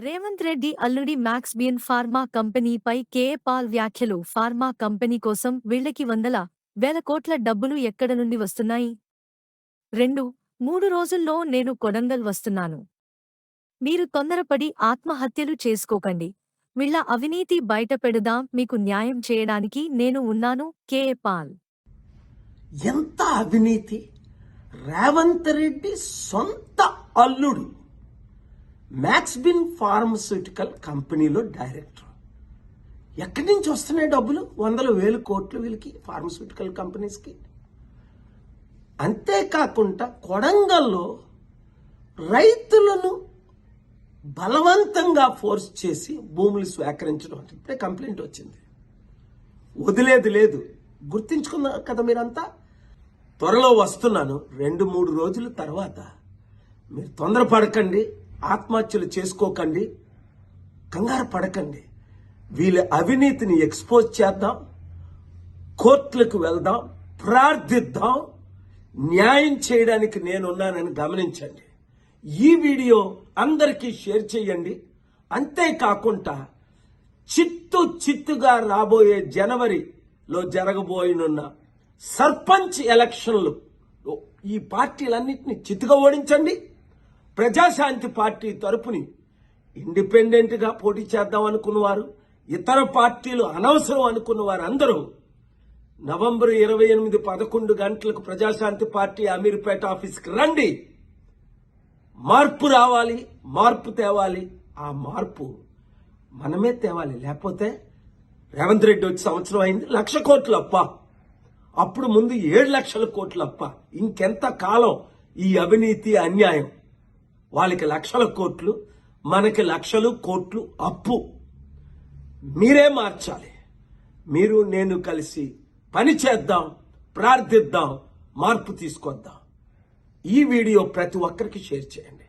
రేవంత్ రెడ్డి అల్లుడి మ్యాక్స్బియన్ pharma కంపెనీపై KA Paul వ్యాఖ్యలు. Pharma company కోసం వీళ్లకి వేల కోట్ల డబ్బులు ఎక్కడ నుండి వస్తున్నాయి? 2-3 రోజుల్లో నేను కొడంగల్ వస్తున్నాను. మీరు తొందరపడి ఆత్మహత్యలు చేసుకోకండి. వీళ్ల అవినీతి బయటపెడదాం, మీకు న్యాయం చేయడానికి నేను ఉన్నాను. కేఏ పాల్. ఎంత అవినీతి! రేవంత్ రెడ్డి సొంత అల్లుడు మ్యాక్స్బిన్ ఫార్మస్యూటికల్ కంపెనీలో డైరెక్టర్. ఎక్కడి నుంచి వస్తున్నాయి డబ్బులు? 100,000 కోట్లు వీళ్ళకి, ఫార్మస్యూటికల్ కంపెనీస్కి. అంతేకాకుండా కొడంగల్లో రైతులను బలవంతంగా ఫోర్స్ చేసి భూములు స్వీకరించడం, ఇప్పుడే కంప్లైంట్ వచ్చింది. వదిలేది లేదు. గుర్తించుకున్నారు కదా మీరంతా. త్వరలో వస్తున్నాను. 2-3 రోజుల తర్వాత మీరు తొందరపడకండి, ఆత్మహత్యలు చేసుకోకండి, కంగారు పడకండి. వీళ్ళ అవినీతిని ఎక్స్పోజ్ చేద్దాం, కోర్టులకు వెళ్దాం, ప్రార్థిద్దాం. న్యాయం చేయడానికి నేనున్నానని గమనించండి. ఈ వీడియో అందరికీ షేర్ చేయండి. అంతేకాకుండా చిత్తుగా రాబోయే జనవరిలో జరగబోయనున్న సర్పంచ్ ఎలక్షన్లు ఈ పార్టీలన్నింటినీ చిత్తుగా ఓడించండి. ప్రజాశాంతి పార్టీ తరపుని ఇండిపెండెంట్గా పోటీ చేద్దాం అనుకున్నవారు, ఇతర పార్టీలు అనవసరం అనుకున్నవారు అందరూ నవంబర్ 28 11 గంటలకు ప్రజాశాంతి పార్టీ అమీర్పేట ఆఫీస్కి రండి. మార్పు రావాలి, మార్పు తేవాలి. ఆ మార్పు మనమే తేవాలి. లేకపోతే రేవంత్ రెడ్డి వచ్చి సంవత్సరం అయింది, 1,00,000 కోట్లు అప్ప. అప్పుడు ముందు 7,00,000 కోట్లు అప్ప. ఇంకెంత కాలం ఈ అవినీతి, అన్యాయం? వాళ్ళకి 1,00,000 కోట్లు, మనకి 1,00,000 కోట్లు అప్పు. మీరే మార్చాలి. మీరు నేను కలిసి పని చేద్దాం, ప్రార్థిద్దాం, మార్పు తీసుకొద్దాం. ఈ వీడియో ప్రతి ఒక్కరికి షేర్ చేయండి.